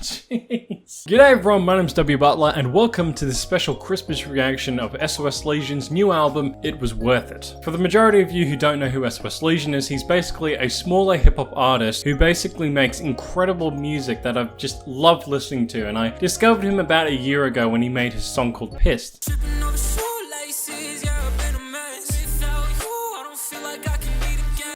Jeez. G'day everyone, my name's W Butler and welcome to this special Christmas reaction of SOS Legion's new album, It Was Worth It. For the majority of you who don't know who SOS Legion is, he's basically a smaller hip-hop artist who basically makes incredible music that I've just loved listening to, and I discovered him about a year ago when he made his song called Pissed.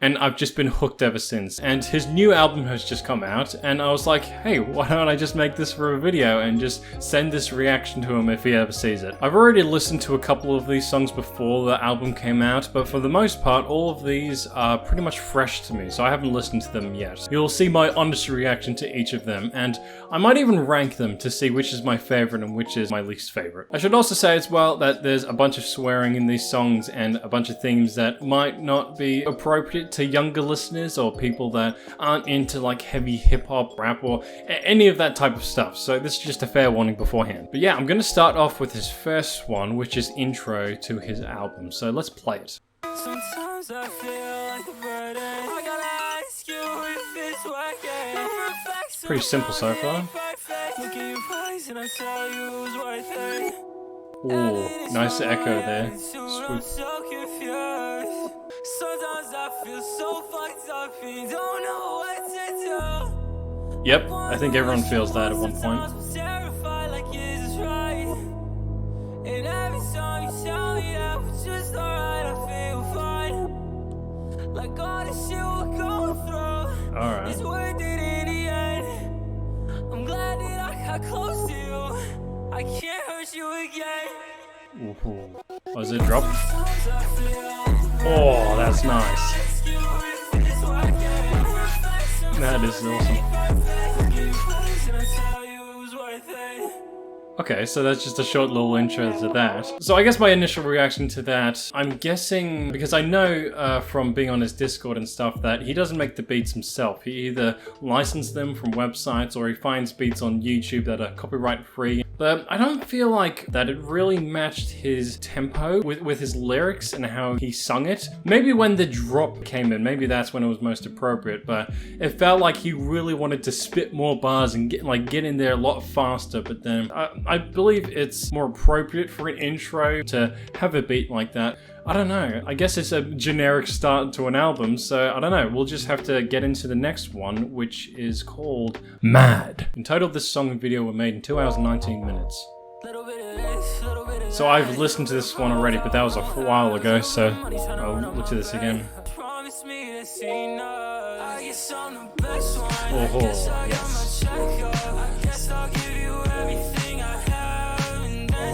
And I've just been hooked ever since. And his new album has just come out, and I was like, hey, why don't I just make this for a video and just send this reaction to him if he ever sees it. I've already listened to a couple of these songs before the album came out, but for the most part, all of these are pretty much fresh to me, so I haven't listened to them yet. You'll see my honest reaction to each of them, and I might even rank them to see which is my favorite and which is my least favorite. I should also say as well that there's a bunch of swearing in these songs and a bunch of themes that might not be appropriate to younger listeners or people that aren't into like heavy hip-hop, rap, or any of that type of stuff. So this is just a fair warning beforehand. But yeah, I'm going to start off with his first one, which is intro to his album. So let's play it. Sometimes I feel like a burden. I gotta ask you if it's working. Pretty simple so far. Look at your eyes and I tell you it was worth it. Ooh, nice echo there. Sweet. Sometimes I feel so fucked up and don't know what to do. Yep, I think everyone feels that at one point. I'm terrified like is this right? And every time you tell me that we're just alright, I feel fine. Like all the shit we're going through. Alright. It's worth it in the end. I'm glad that I got close to you. I can't hurt you again. Ooh. Was it dropped? Oh, that's nice. That is awesome. Okay, so that's just a short little intro to that. So I guess my initial reaction to that, I'm guessing, because I know from being on his Discord and stuff that he doesn't make the beats himself. He either licenses them from websites or he finds beats on YouTube that are copyright free. But I don't feel like that it really matched his tempo with his lyrics and how he sung it. Maybe when the drop came in, maybe that's when it was most appropriate, but it felt like he really wanted to spit more bars and get in there a lot faster, but then I believe it's more appropriate for an intro to have a beat like that. I don't know, I guess it's a generic start to an album, so I don't know, we'll just have to get into the next one, which is called Mad. In total, this song and video were made in 2 hours and 19 minutes. So I've listened to this one already, but that was a while ago, so I'll look to this again. Oh, yes.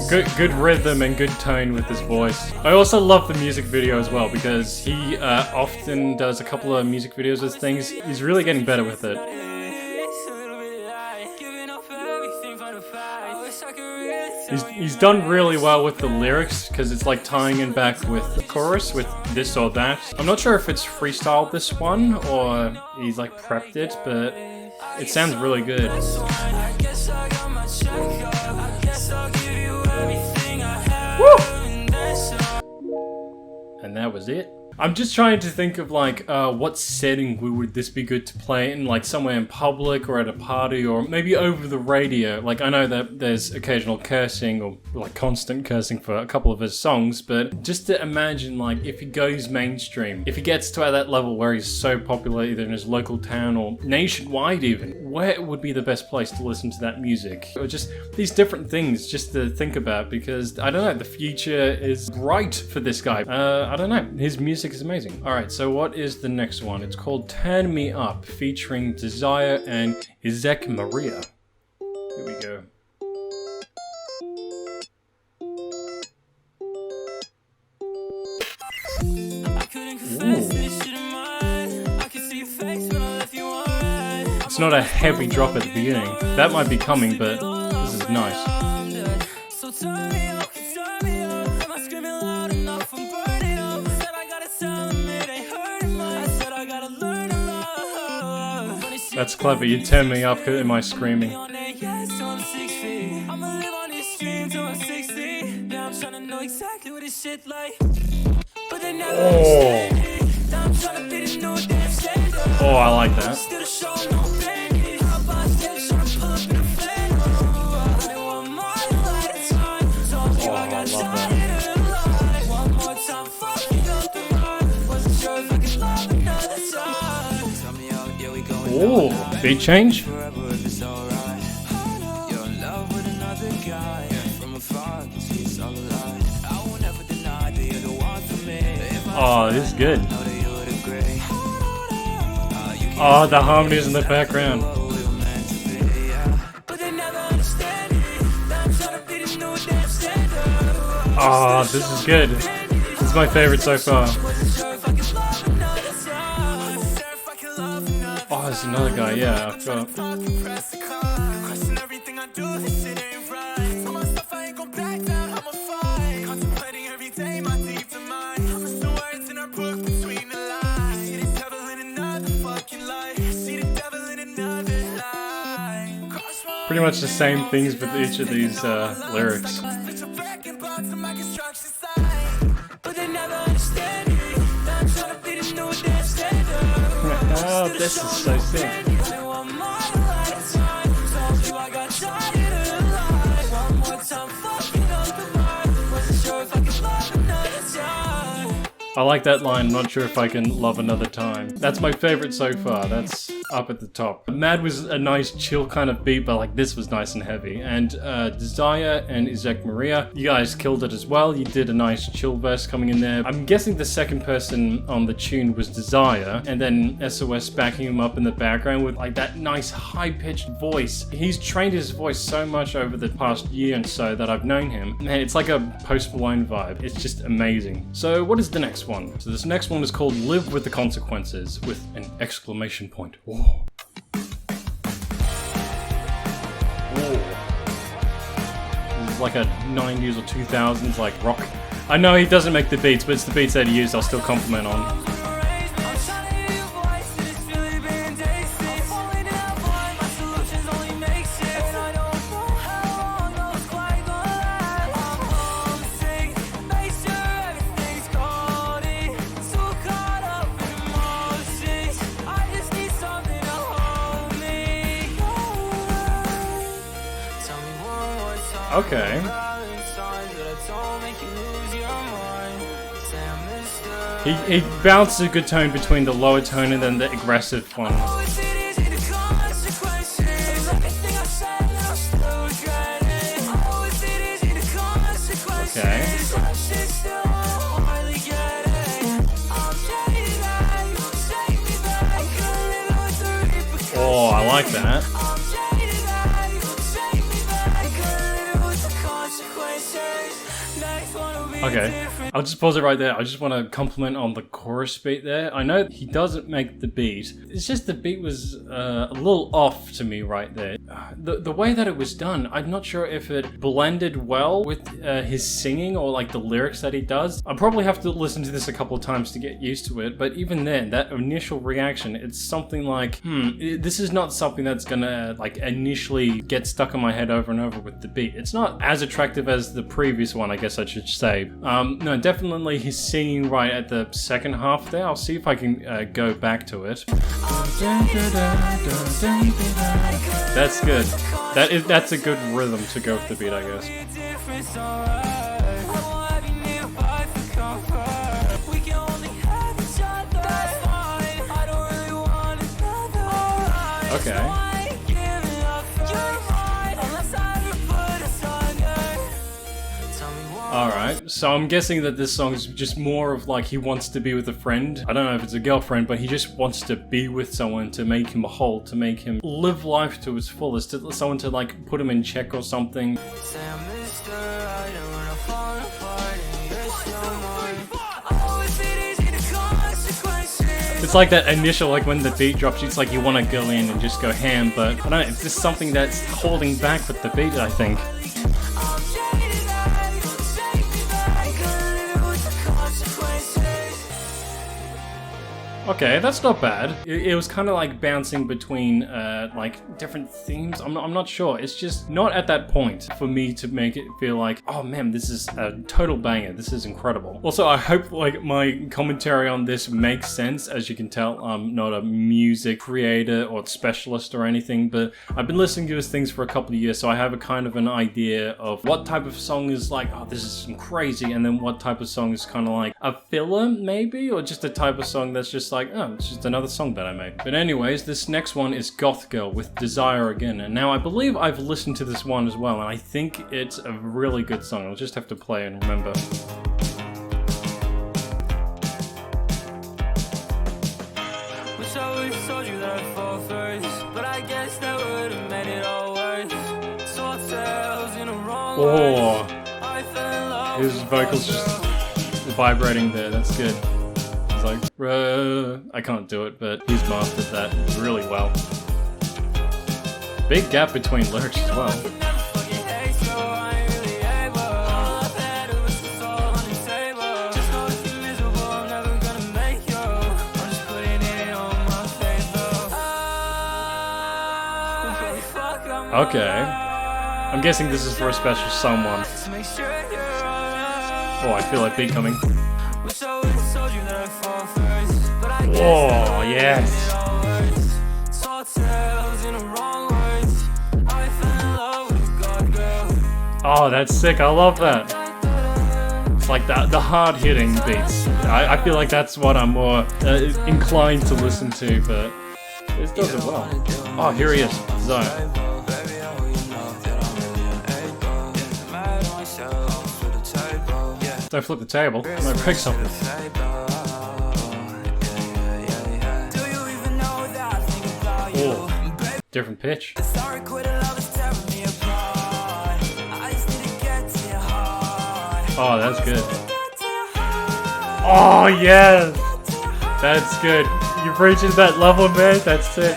Good rhythm and good tone with his voice. I also love the music video as well because he often does a couple of music videos with things. He's really getting better with it. He's done really well with the lyrics because it's like tying in back with the chorus with this or that. I'm not sure if it's freestyled this one or he's like prepped it, but it sounds really good. Woo! And that was it. I'm just trying to think of like what setting would this be good to play in, like somewhere in public or at a party or maybe over the radio. Like I know that there's occasional cursing or like constant cursing for a couple of his songs, but just to imagine like if he goes mainstream, if he gets to that level where he's so popular either in his local town or nationwide even, where would be the best place to listen to that music? Or just these different things just to think about because I don't know, the future is bright for this guy. I don't know, his music is amazing. Alright, so what is the next one? It's called Turn Me Up, featuring Desire and Hxmartia. Here we go. It's not a heavy drop at the beginning. That might be coming, but this is nice. That's clever, you turn me up in my screaming. Oh. Oh, I like that. Ooh, beat change. Oh, this is good. Oh, the harmonies in the background. Oh, this is good. This is my favorite so far. Oh, there's another guy, yeah, I forgot. Pretty much the same things with each of these lyrics. Oh, this is so sick. I like that line, not sure if I can love another time. That's my favorite so far, that's up at the top. Mad was a nice chill kind of beat, but like this was nice and heavy. And Desire and Hxmartia, you guys killed it as well. You did a nice chill verse coming in there. I'm guessing the second person on the tune was Desire, and then SOS backing him up in the background with like that nice high-pitched voice. He's trained his voice so much over the past year and so that I've known him. Man, it's like a Post Malone vibe. It's just amazing. So what is the next one? So this next one is called Live with the Consequences with an exclamation point. Whoa. This is like a 90s or 2000s like rock. I know he doesn't make the beats, but it's the beats that he used I'll still compliment on. Okay. He bounced a good tone between the lower tone and then the aggressive one. Okay. Oh, I like that. Okay, I'll just pause it right there. I just want to compliment on the chorus beat there. I know he doesn't make the beat. It's just the beat was a little off to me right there. The way that it was done, I'm not sure if it blended well with his singing or like the lyrics that he does. I'll probably have to listen to this a couple of times to get used to it, but even then, that initial reaction, it's something like, this is not something that's gonna like initially get stuck in my head over and over with the beat. It's not as attractive as the previous one, I guess I should say. No, definitely he's singing right at the second half there. I'll see if I can go back to it. That's good. That's a good rhythm to go with the beat, I guess. Okay. Alright, so I'm guessing that this song is just more of like he wants to be with a friend. I don't know if it's a girlfriend, but he just wants to be with someone to make him whole, to make him live life to its fullest, to someone to like put him in check or something. It's like that initial, like when the beat drops, it's like you want to go in and just go ham, but I don't know, it's just something that's holding back with the beat, I think. Okay, that's not bad. It was kind of like bouncing between like different themes. I'm not sure. It's just not at that point for me to make it feel like, oh man, this is a total banger. This is incredible. Also, I hope like my commentary on this makes sense. As you can tell, I'm not a music creator or specialist or anything, but I've been listening to his things for a couple of years, so I have a kind of an idea of what type of song is like, oh, this is crazy, and then what type of song is kind of like a filler maybe, or just a type of song that's just like, oh, it's just another song that I made. But anyways, this next one is Goth Girl with Desire Again. And now I believe I've listened to this one as well, and I think it's a really good song. I'll just have to play and remember. Wish I would've told you that I'd fall first, but I guess that would've made it all worse. Saw tails in the wrong Oh, I fell in love his vocals just vibrating there. That's good. He's like, I can't do it, but he's mastered that really well. Big gap between lyrics as well. Okay. I'm guessing this is for a special someone. Oh, I feel like beat coming. Oh, yes. Oh, that's sick. I love that. It's like the hard-hitting beats. I feel like that's what I'm more inclined to listen to, but this does it well. Oh, here he is. Desire. Don't flip the table. I might break something. Oh, different pitch. Oh, that's good. Oh, yes! That's good. You've reached that level, man. That's it.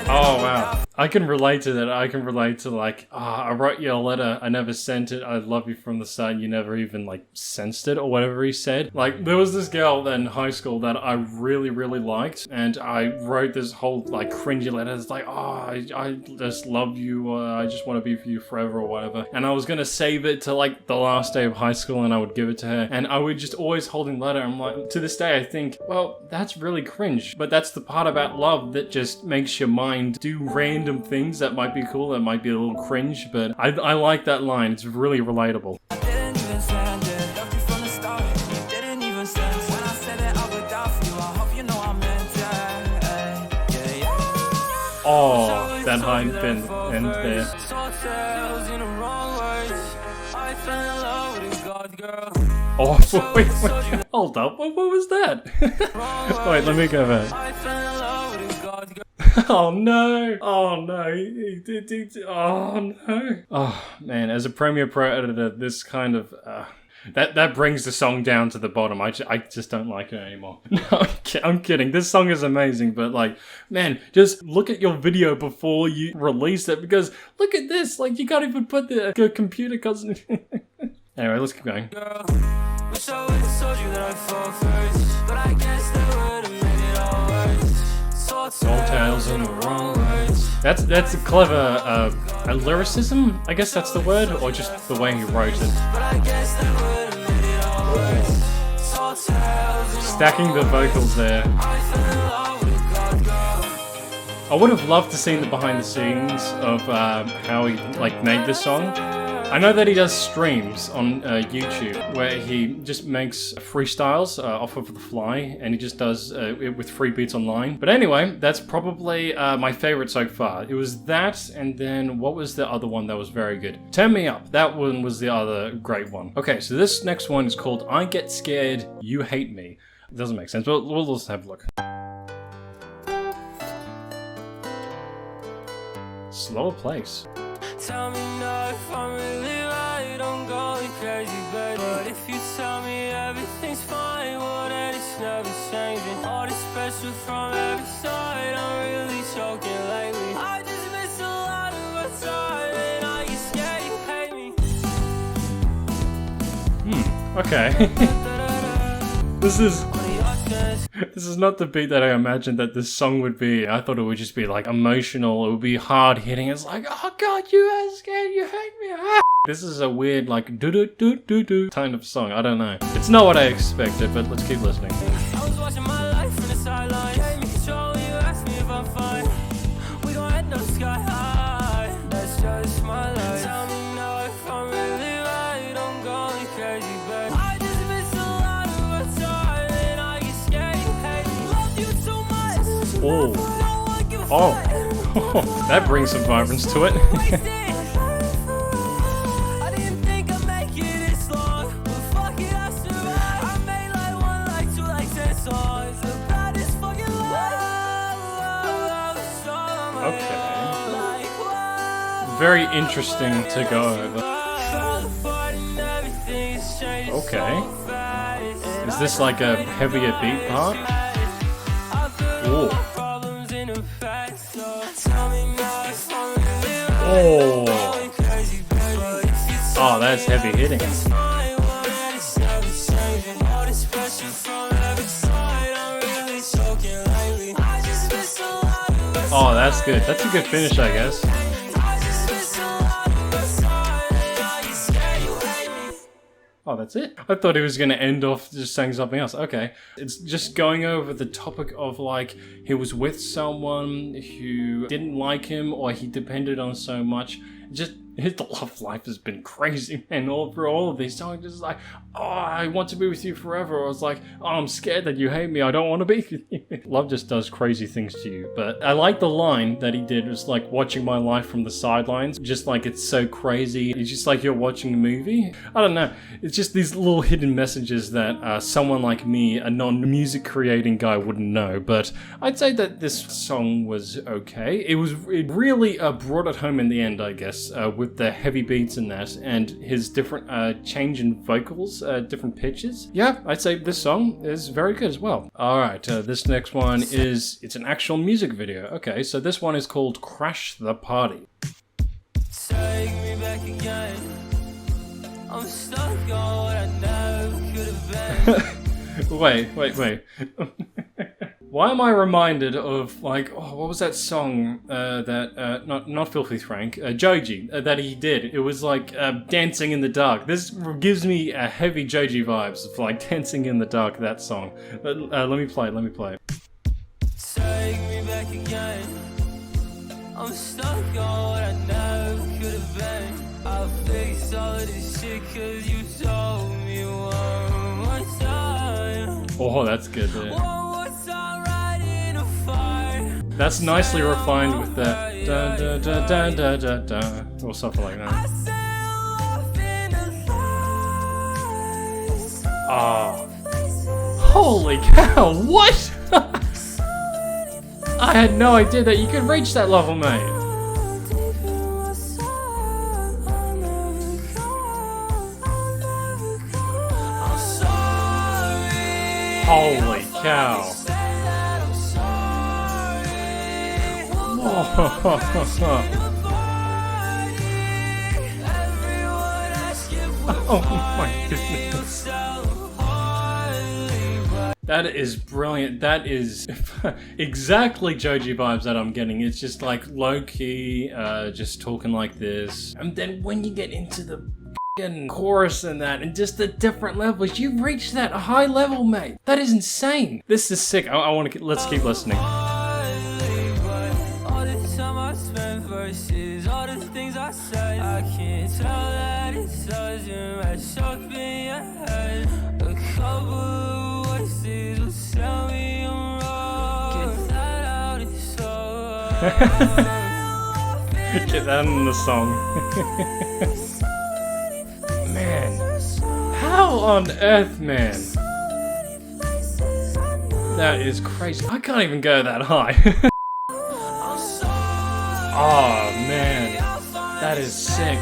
Oh, wow. I can relate to that. I can relate to like, I wrote you a letter, I never sent it, I love you from the start, and you never even like sensed it or whatever he said. Like, there was this girl in high school that I really, really liked, and I wrote this whole like cringy letter. It's like, oh, I just love you, I just want to be with you forever or whatever. And I was gonna save it to like the last day of high school and I would give it to her, and I would just always holding the letter. I'm like, to this day I think, well, that's really cringe, but that's the part about love that just makes your mind do random things that might be cool, that might be a little cringe, but I like that line. It's really relatable. Oh, that high end there. Oh, wait, hold up. What was that? Wait, let me go back. Oh no! Oh no! Oh no! Oh man, as a Premiere Pro editor, this kind of that brings the song down to the bottom. I just don't like it anymore. No, I'm kidding. This song is amazing, but like, man, just look at your video before you release it, because look at this. Like, you can't even put the computer cousin. Anyway, let's keep going. Wish I would've told you that I'd fall first, but I guess that would've made it all worse. Soul Tales in the wrong words. That's a clever lyricism, I guess that's the word, or just the way he wrote it. Stacking the vocals there. I would have loved to see the behind the scenes of how he like made this song. I know that he does streams on YouTube where he just makes freestyles off of the fly, and he just does it with free beats online. But anyway, that's probably my favorite so far. It was that, and then what was the other one that was very good? Turn Me Up. That one was the other great one. Okay, so this next one is called I Get Scared, You Hate Me. It doesn't make sense, but we'll just have a look. Slower place. Tell me now if I'm really right, I'm going crazy, baby. But if you tell me everything's fine, well then it's never changing. All this pressure from every side, I'm really choking lately. I just miss a lot of my time, and I get scared you hate me. Okay. This is not the beat that I imagined that this song would be. I thought it would just be like emotional, it would be hard hitting. It's like, oh god, you are scared, you hate me. Ah. This is a weird like do kind of song. I don't know. It's not what I expected, but let's keep listening. I was watching my life from the sideline. Take me control, you ask me if I'm fine. We gon' end up sky high. That's just my life. Tell me now if I'm really right, I'm going crazy. Oh, that brings some vibrance to it. Okay. Very interesting to go over. Okay. Is this like a heavier beat part? Ooh. Oh. Oh, that's heavy hitting. Oh, that's good. That's a good finish, I guess. Oh, that's it? I thought he was going to end off just saying something else. Okay. It's just going over the topic of like, he was with someone who didn't like him or he depended on so much. Just his love life has been crazy, man. All through all of these songs, just like, oh, I want to be with you forever. Or it's like, oh, I'm scared that you hate me. I don't want to be with you. Love just does crazy things to you. But I like the line that he did. It was like watching my life from the sidelines. Just like it's so crazy. It's just like you're watching a movie. I don't know. It's just these little hidden messages that someone like me, a non-music creating guy, wouldn't know. But I'd say that this song was okay. It really brought it home in the end, I guess, with the heavy beats in that and his different change in vocals, different pitches. Yeah, I'd say this song is very good as well. Alright, this next one it's an actual music video. Okay, so this one is called Crash the Party. Take me back again. I'm stuck on what I never could have been. Wait. Why am I reminded of, like, oh, what was that song that, not Filthy Frank, Joji, that he did? It was like Dancing in the Dark. This gives me heavy Joji vibes of like Dancing in the Dark, that song. But let me play it. Take me back again. I'm stuck on what I never could have been. I'll fix all of this shit cause you told me one more time. Oh, that's good there. That's nicely refined with the da da da da da da da or something like that. Ah, holy cow! What? I had no idea that you could reach that level, mate. Holy cow! Oh my goodness. That is brilliant. That is exactly Joji vibes that I'm getting. It's just like low-key, just talking like this. And then when you get into the chorus and that, and just the different levels, you've reached that high level, mate. That is insane. This is sick. I want to, let's keep listening. All the things I said, I can't tell that it doesn't match up in your head. A couple of voices will tell me I'm wrong. Get that out, it's so get that in the song. Man, how on earth, man? That is crazy. I can't even go that high. Oh man, that is sick.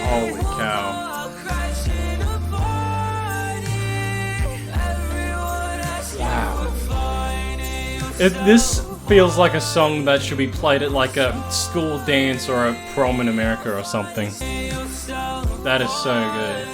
Holy cow. Wow. This feels like a song that should be played at like a school dance or a prom in America or something. That is so good.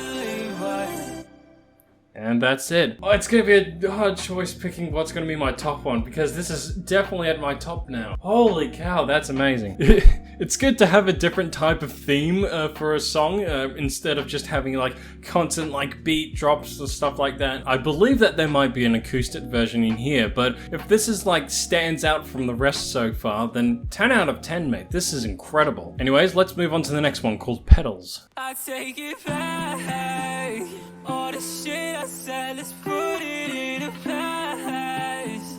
And that's it. Oh, it's gonna be a hard choice picking what's gonna be my top one, because this is definitely at my top now. Holy cow, that's amazing. It's good to have a different type of theme for a song, instead of just having like constant like beat drops or stuff like that. I believe that there might be an acoustic version in here, but if this is like stands out from the rest so far, then 10 out of 10, mate. This is incredible. Anyways, let's move on to the next one called Petals. I take it back. All the shit I said, let's put it in the past.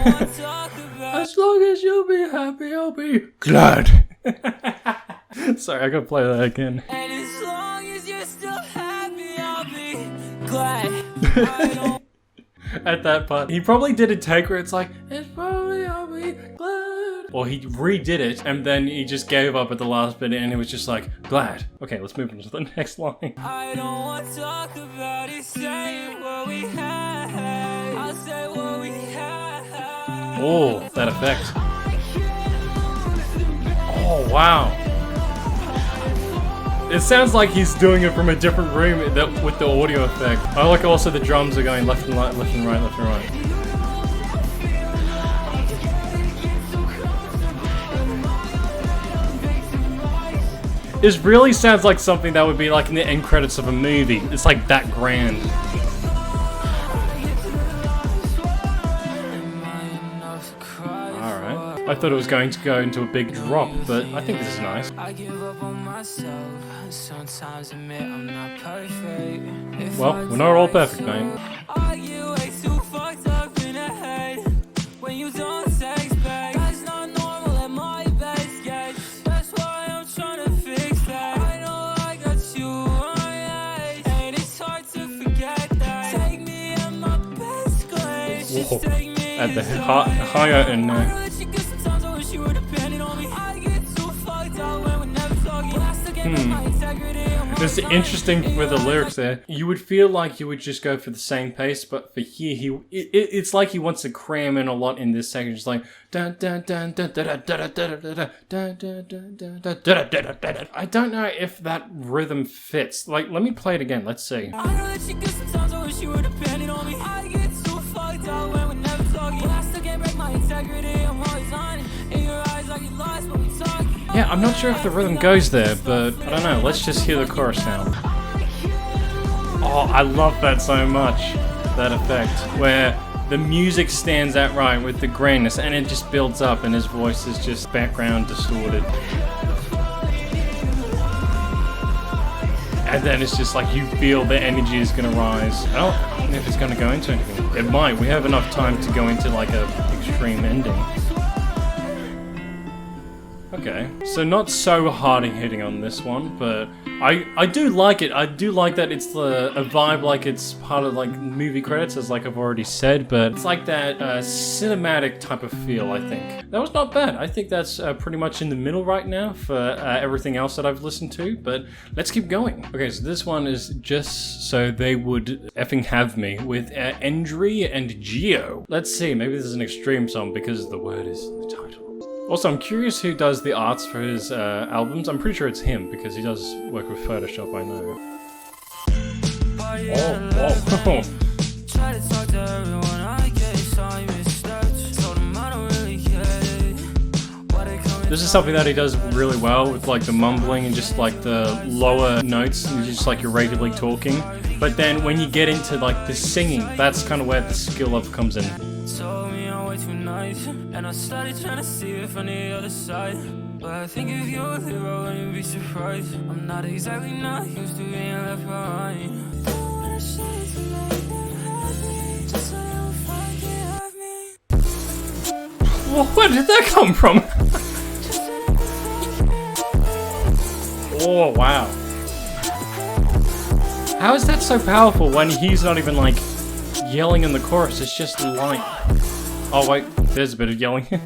wanna talk about. As long as you'll be happy, I'll be glad. Sorry, I gotta play that again. And as long as you're still happy, I'll be glad. I don't At that part, he probably did a take where it's like, it's probably I'll be glad. Or he redid it and then he just gave up at the last bit and it was just like, glad. Okay, let's move on to the next line. I don't want to talk about it, say what we had. I'll say what we had. Oh, that effect. Oh, wow. It sounds like he's doing it from a different room with the audio effect. I like also the drums are going left and right, left and right, left and right. This really sounds like something that would be like in the end credits of a movie. It's like that grand. Alright. I thought it was going to go into a big drop, but I think this is nice. I give up on myself. Sometimes admit I'm not perfect. If Well, I we're not all try perfect, to, mate. I get way too fucked up in the head when you don't text back. That's not normal at my best guess. That's why I'm trying to fix that. I know I got you on edge, and it's hard to forget that. Take me at my best glance. Just Whoa. take me At the as I higher end I now. let you go sometimes. I wish you were depending on me. I get too fucked up when we're never talking. But I still can't make my integrity. It's interesting with the lyrics there. You would feel like you would just go for the same pace, but for here, it's like he wants to cram in a lot in this section. It's like dun dun dun dun dun dun dun dun dun dun dun dun dun dun. I don't know if that rhythm fits. Like, let me play it again. Let's see. I know that you good sometimes. I wish you were depending on me. I get too fucked up when we're never talking. But I still can't break my integrity. I'm always on it. In your eyes, I get lost when we talk. Yeah, I'm not sure if the rhythm goes there, but I don't know. Let's just hear the chorus now. Oh, I love that so much. That effect. Where the music stands out right with the grainness and it just builds up and his voice is just background distorted. And then it's just like you feel the energy is going to rise. I don't know if it's going to go into anything. It might. We have enough time to go into like a extreme ending. Okay, so not so hard hitting on this one, but I do like it. I do like that it's a vibe like it's part of like movie credits, as like I've already said, but it's like that cinematic type of feel, I think. That was not bad. I think that's pretty much in the middle right now for everything else that I've listened to, but let's keep going. Okay, so this one is Just So They Would Effing Have Me with Endry and Geo. Let's see, maybe this is an extreme song because the word is in the title. Also, I'm curious who does the arts for his albums. I'm pretty sure it's him because he does work with Photoshop, I know. Oh. Try to talk to everyone I guess I misstepped. Told them I don't really get it. Why they coming This is something that he does really well with like the mumbling and just like the lower notes and just like you're regularly talking. But then when you get into like the singing, that's kind of where the skill level comes in. told me I'm way too nice, and I started trying to see it from the other side. But I think if you were there, I wouldn't be surprised. I'm not exactly not used to being left behind. Well, where did that come from? Oh, wow. How is that so powerful when he's not even like yelling in the chorus? It's just light. Oh wait, there's a bit of yelling. Wow,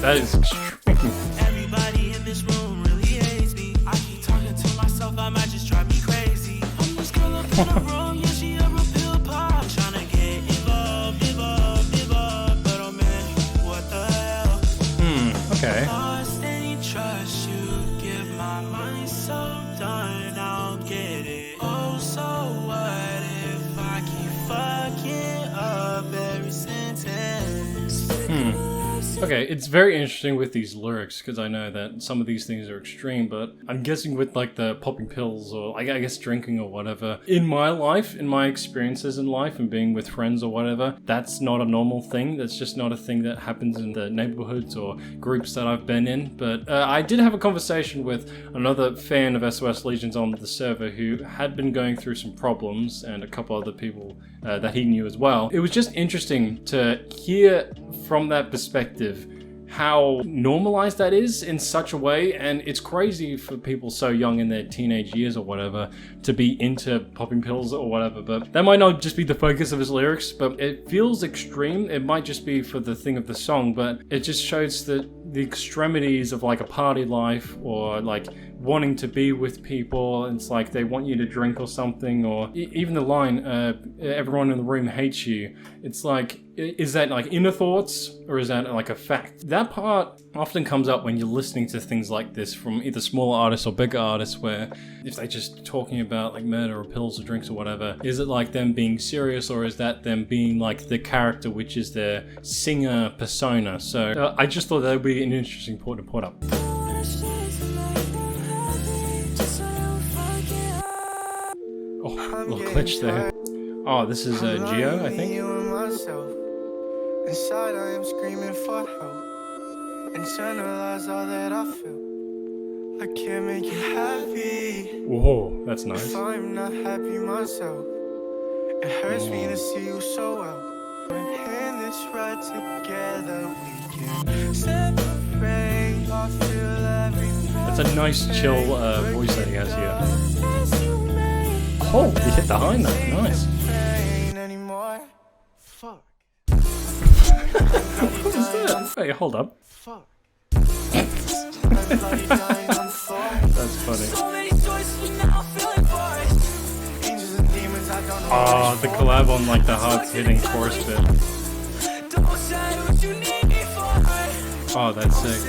that is extreme. Everybody in this room really hates me. I keep talking to myself, I might just drive me crazy. I'm this girl up in the room, yeah, she a real pill pop. Tryna get involved, but oh man, what the hell? Okay. Lost any trust, you give my mind so done, I don't get it. Oh, so what if I keep fucking up every sentence? Okay, it's very interesting with these lyrics because I know that some of these things are extreme, but I'm guessing with like the popping pills or I guess drinking or whatever, in my life, in my experiences in life and being with friends or whatever, that's not a normal thing. That's just not a thing that happens in the neighborhoods or groups that I've been in. But I did have a conversation with another fan of SOS Legions on the server who had been going through some problems and a couple other people that he knew as well. It was just interesting to hear from that perspective how normalized that is in such a way, and it's crazy for people so young in their teenage years or whatever to be into popping pills or whatever, but that might not just be the focus of his lyrics, but it feels extreme. It might just be for the thing of the song, but it just shows the extremities of like a party life or like wanting to be with people. It's like they want you to drink or something, or even the line, everyone in the room hates you. It's like, is that like inner thoughts or is that like a fact? That part often comes up when you're listening to things like this from either smaller artists or bigger artists, where if they're just talking about like murder or pills or drinks or whatever, is it like them being serious or is that them being like the character, which is their singer persona? So I just thought that would be an interesting point to put up. Oh, little glitch there. Oh, this is Geo, I think. Inside I am screaming for help. Internalize all that I feel. I can't make you happy. Whoa, that's nice. If I'm not happy myself, it hurts me to see you so well. When hand that's right together, we can separate. I feel every. That's a nice chill voice that he has here. Oh, he hit the high note, nice. Fuck. What was that? Hey, hold up. Fuck. That's funny. Oh, the collab on like the hard hitting chorus bit. Oh, that's sick.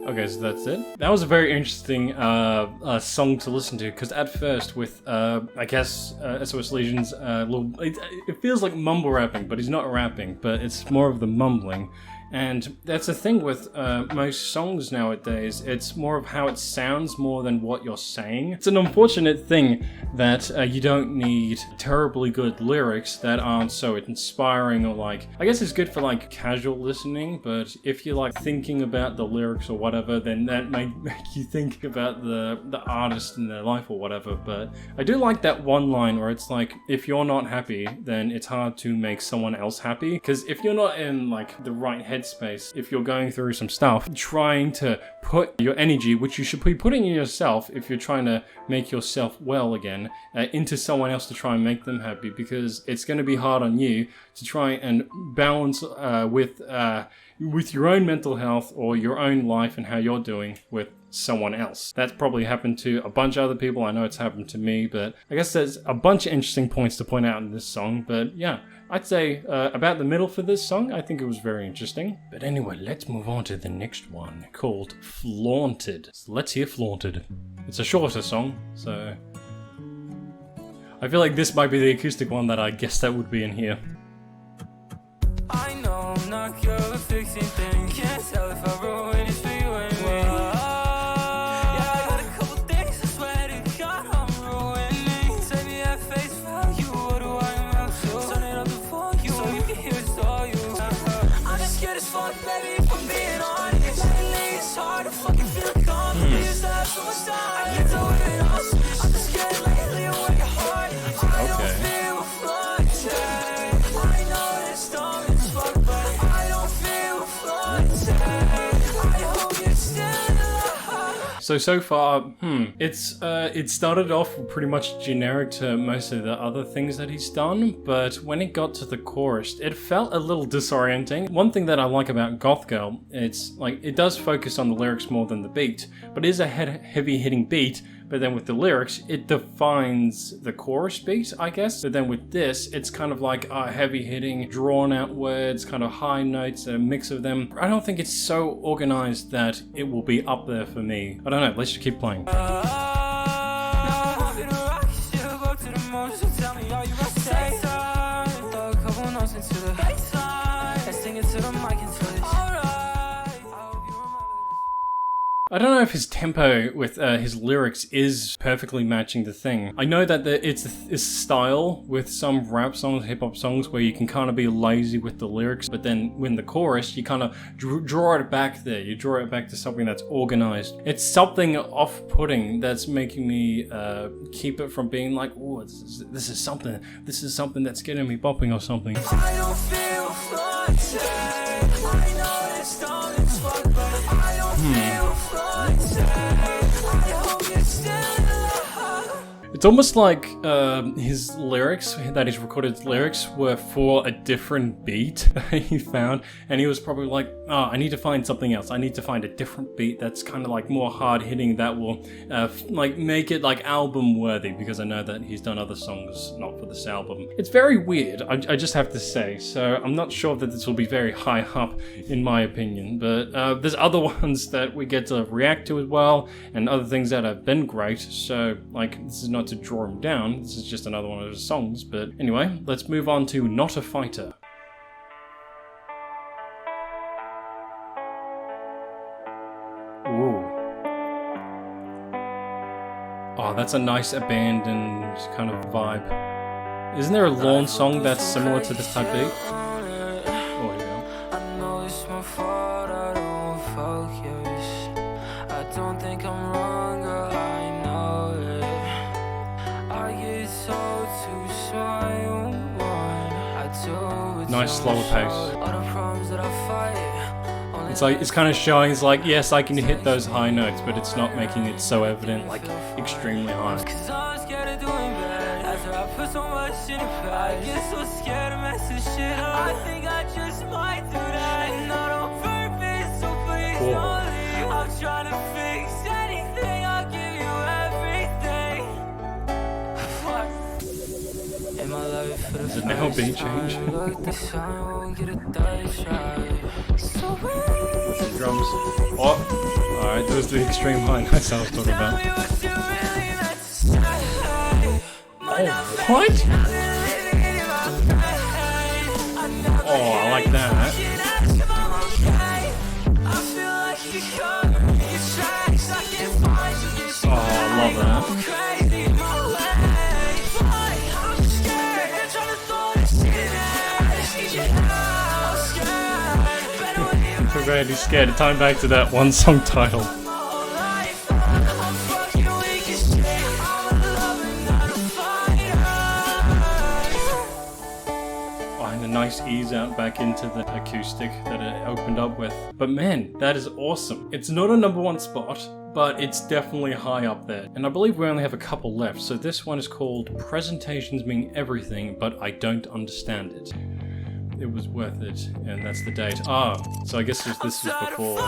Okay, so that's it. That was a very interesting song to listen to, because at first with, I guess, SOS Legion's it feels like mumble rapping, but he's not rapping, but it's more of the mumbling. And that's the thing with most songs nowadays, it's more of how it sounds more than what you're saying. It's an unfortunate thing that you don't need terribly good lyrics that aren't so inspiring, or like, I guess it's good for like casual listening, but if you're like thinking about the lyrics or whatever, then that may make you think about the artist and their life or whatever. But I do like that one line where it's like, if you're not happy, then it's hard to make someone else happy. Because if you're not in like the right headspace, if you're going through some stuff, trying to put your energy, which you should be putting in yourself if you're trying to make yourself well again, into someone else to try and make them happy, because it's going to be hard on you to try and balance with your own mental health or your own life and how you're doing with someone else. That's probably happened to a bunch of other people. I know it's happened to me, but I guess there's a bunch of interesting points to point out in this song. But yeah, I'd say about the middle for this song. I think it was very interesting. But anyway, let's move on to the next one, called Flaunted. So let's hear Flaunted. It's a shorter song, so I feel like this might be the acoustic one that I guess that would be in here. I know I'm not good at fixing things. Can't tell if I ruin it for you and me. Yeah, I got a couple things I swear to God I'm ruining. Say me at face value, what do I amount to? Turn it up for you, so you can hear it's all you. I'm just scared as fuck, baby, if I'm being honest. Lately it's hard to fucking feel confident. Used to have so much time, I get to wear it all. I'm just scared lately, I work hard. I don't feel flustered. I know it's dumb as fuck, but I don't feel flustered. I hope you're still alive. So far, it started off pretty much generic to most of the other things that he's done, but when it got to the chorus, it felt a little disorienting. One thing that I like about Goth Girl, it's like, it does focus on the lyrics more than the beat, but it is a heavy hitting beat. But then with the lyrics, it defines the chorus beat, I guess. But then with this, it's kind of like heavy-hitting, drawn-out words, kind of high notes, a mix of them. I don't think it's so organized that it will be up there for me. I don't know, let's just keep playing. I don't know if his tempo with his lyrics is perfectly matching the thing. I know that it's this style with some rap songs, hip-hop songs, where you can kind of be lazy with the lyrics, but then when the chorus, you kind of draw it back there. You draw it back to something that's organized. It's something off-putting that's making me keep it from being like, oh, this is something that's getting me bopping or something. I don't feel flaunted. I know it's dumb as fuck, but I don't feel flaunted. I hope you're still in love. It's almost like his lyrics, that he's recorded lyrics, were for a different beat that he found, and he was probably like, oh, I need to find something else. I need to find a different beat that's kind of like more hard-hitting, that will like make it like album-worthy, because I know that he's done other songs not for this album. It's very weird, I just have to say, so I'm not sure that this will be very high up in my opinion, but there's other ones that we get to react to as well, and other things that have been great, so like, this is not to draw him down, this is just another one of his songs, but anyway, let's move on to Not a Fighter. Ooh. Oh, that's a nice abandoned kind of vibe. Isn't there a lawn song that's similar to this type beat? Oh, yeah. I know it's my fault, I don't focus. I don't think I'm wrong, girl, I know it. I get so too smart, I do. Nice slower pace. All the problems that I fight. It's like, it's kind of showing, it's like, yes, I can hit those high notes, but it's not making it so evident, like, extremely high. Cause I'm scared of doing bad. After I put so much in the past, I get so scared to mess this shit up. I think I just might do that. And not on purpose, so please don't leave. I'm trying to fix anything, I'll give you everything. Fuck. In my life for the Is it now beat change? look, the sun won't get a third shot. So With the drums. Oh, alright, those are the extreme high notes I was talking about. Oh, what? Oh, I like that. Oh, I love that. I'm really scared. Time back to that one song title. Oh, and a nice ease out back into the acoustic that it opened up with. But man, that is awesome. It's not a #1 spot, but it's definitely high up there. And I believe we only have a couple left, so this one is called Presentations Mean Everything, but I Don't Understand It. It was worth it, and that's the date. Ah, so I guess this was before.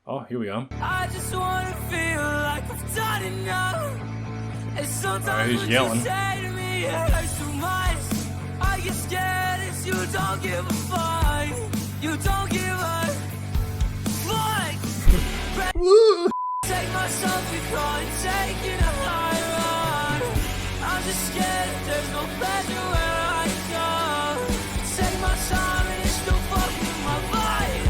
Oh, here we are. I just wanna feel like I've done enough. And sometimes he's what yelling. you say to me, it hurts too much. I get scared as you don't give a fuck. You don't give a fuck. Take myself because it's taking a high road. I'm just scared there's no pleasure where I go. Take my time and it's still fucking my vibe.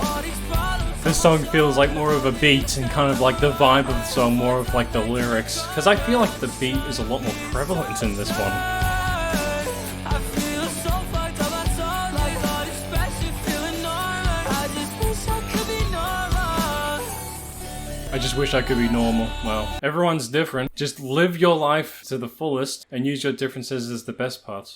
All these problems. This song feels like more of a beat and kind of like the vibe of the song, more of like the lyrics. Because I feel like the beat is a lot more prevalent in this one. I feel so fucked up, I talk like all this passion feeling normal. I just wish I could be normal. I just wish I could be normal. Well, everyone's different. Just live your life to the fullest and use your differences as the best parts.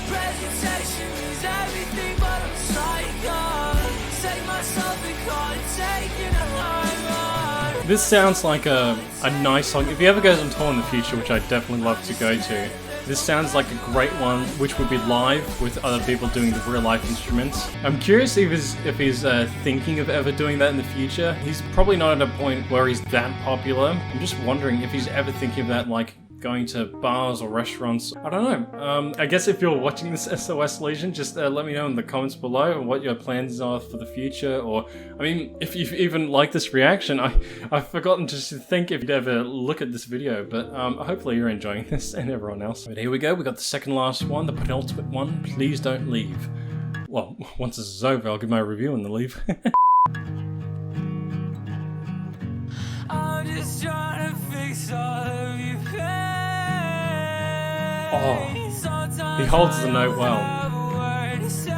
Presentation means everything, but I'm psycho. Take myself and call it taking a high road. This sounds like a nice song. If he ever goes on tour in the future, which I'd definitely love to go to, this sounds like a great one, which would be live with other people doing the real life instruments. I'm curious if he's thinking of ever doing that in the future. He's probably not at a point where he's that popular. I'm just wondering if he's ever thinking of that, like going to bars or restaurants. I don't know. I guess if you're watching this SOS Legion, just let me know in the comments below what your plans are for the future, or, I mean, if you've even liked this reaction. I've forgotten just to think if you'd ever look at this video, but hopefully you're enjoying this and everyone else. But here we go, we got the second last one, the penultimate one, Please Don't Leave. Well, once this is over, I'll give my review and then leave. just trying to fix all of your pain. Oh, Sometimes he holds the I note don't well. have a word to say.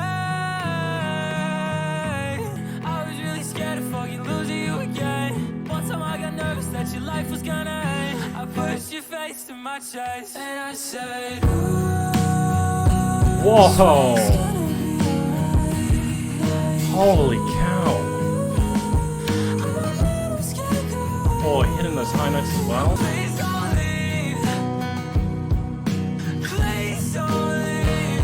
I was really scared of fucking losing you again. One time I got nervous that your life was gonna end. I pushed your face to my chest and I said, Whoa! Holy cow! Oh, hitting those high notes as well. please don't leave. Please don't leave.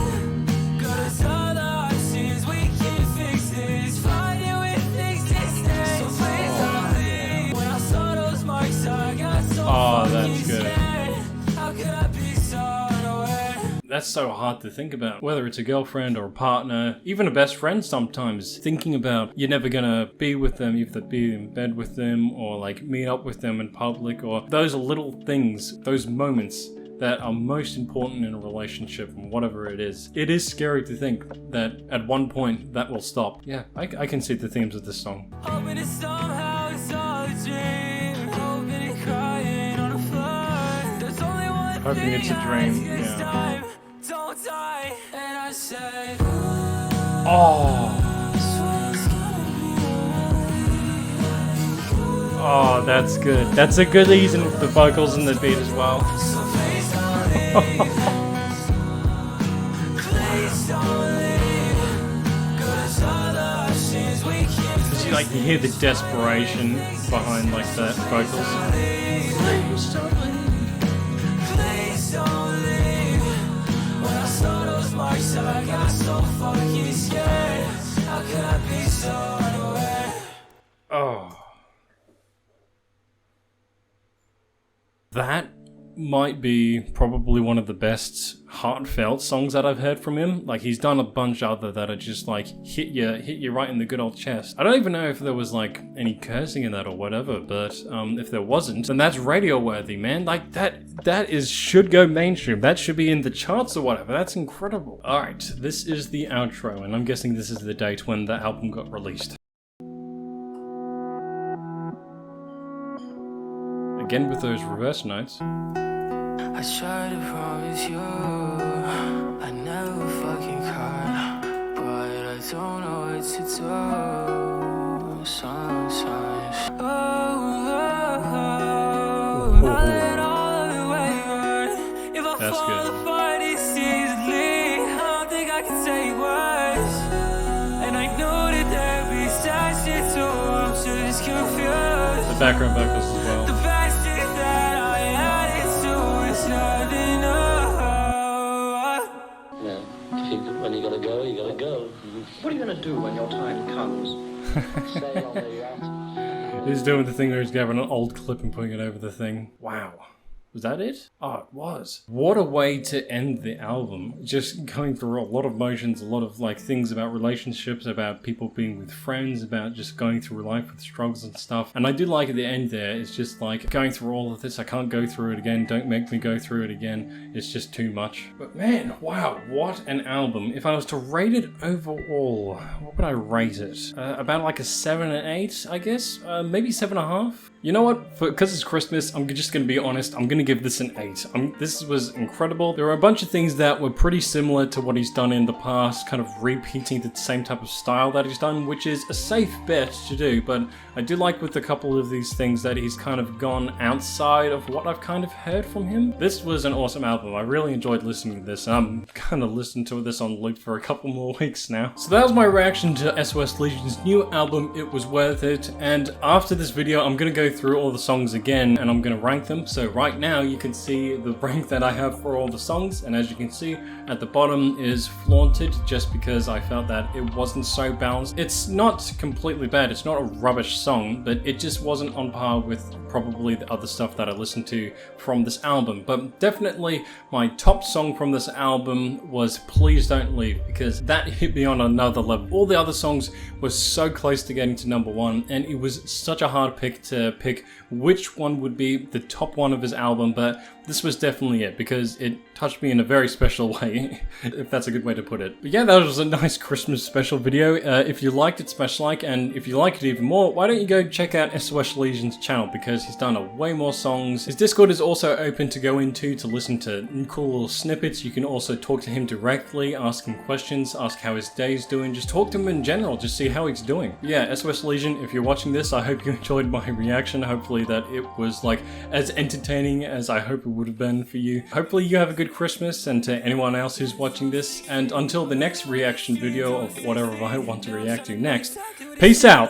'Cause all the options we can fix this. Fighting with existence. So please don't leave. When I saw those marks, I got so Oh, that's fucking good. scared. How could I be so unaware? That's so hard to think about. Whether it's a girlfriend or a partner, even a best friend sometimes, thinking about you're never gonna be with them, either be in bed with them or like meet up with them in public, or those little things, those moments that are most important in a relationship and whatever it is. It is scary to think that at one point that will stop. Yeah, I can see the themes of this song. Hoping that somehow it's all a dream. Hoping and crying on the floor. There's only one Hoping thing it's a I dream, ask this yeah. time. Don't die. And I said, Oh, oh, that's good. That's a good ease in the vocals and the beat as well. so please don't leave. Please don't leave. 'Cause all the options we can fix. You like you hear the desperation behind like the vocals. Please don't leave. When I saw those marks, I got so fucking scared. How could I be so unaware? Oh. That might be probably one of the best heartfelt songs that I've heard from him. Like, he's done a bunch other that are just like hit you right in the good old chest. I don't even know if there was like any cursing in that or whatever, but if there wasn't, then that's radio worthy, man. Like that should go mainstream. That should be in the charts or whatever. That's incredible. All right, this is the outro, and I'm guessing this is the date when the album got released. Again with those reverse notes. I try to promise you I never fucking cry, but I don't know what to do sometimes. I let all of it waver. If I That's fall good. apart it's easily, I don't think I can take words. And I know that there'd be sad shit too, I'm just confused. The background vocals as well. The best shit that I added to is not enough. When you gotta go, you gotta go. What are you going to do when your time comes? Stay on the yacht. He's doing the thing where he's grabbing an old clip and putting it over the thing. Wow. Was that it? Oh, it was. What a way to end the album. Just going through a lot of motions, a lot of like things about relationships, about people being with friends, about just going through life with struggles and stuff. And I do like at the end there, it's just like going through all of this. I can't go through it again. Don't make me go through it again. It's just too much. But man, wow, what an album. If I was to rate it overall, what would I rate it? About like a 7 and 8, I guess? Maybe 7.5? You know what? Because it's Christmas, I'm just going to be honest. I'm going to give this an 8. This was incredible. There are a bunch of things that were pretty similar to what he's done in the past, kind of repeating the same type of style that he's done, which is a safe bet to do. But I do like with a couple of these things that he's kind of gone outside of what I've kind of heard from him. This was an awesome album. I really enjoyed listening to this. I'm kind of listening to this on loop for a couple more weeks now. So that was my reaction to SOS Legion's new album, It Was Worth It. And after this video, I'm going to go through all the songs again and I'm going to rank them. So right now you can see the rank that I have for all the songs, and as you can see at the bottom is Flaunted, just because I felt that it wasn't so balanced. It's not completely bad, it's not a rubbish song, but it just wasn't on par with probably the other stuff that I listened to from this album. But definitely my top song from this album was Please Don't Leave, because that hit me on another level. All the other songs were so close to getting to number one, and it was such a hard pick to pick which one would be the top one of his album, but this was definitely it, because it touched me in a very special way, if that's a good way to put it. But yeah, that was a nice Christmas special video. If you liked it, smash like, and if you like it even more, why don't you go check out SOS Legion's channel, because he's done way more songs. His Discord is also open to go into to listen to cool little snippets. You can also talk to him directly, ask him questions, ask how his day's doing, just talk to him in general, just see how he's doing. Yeah, SOS Legion, if you're watching this, I hope you enjoyed my reaction. Hopefully that it was like as entertaining as I hope it would have been for you. Hopefully you have a good Christmas, and to anyone else who's watching this, and until the next reaction video of whatever I want to react to next, peace out!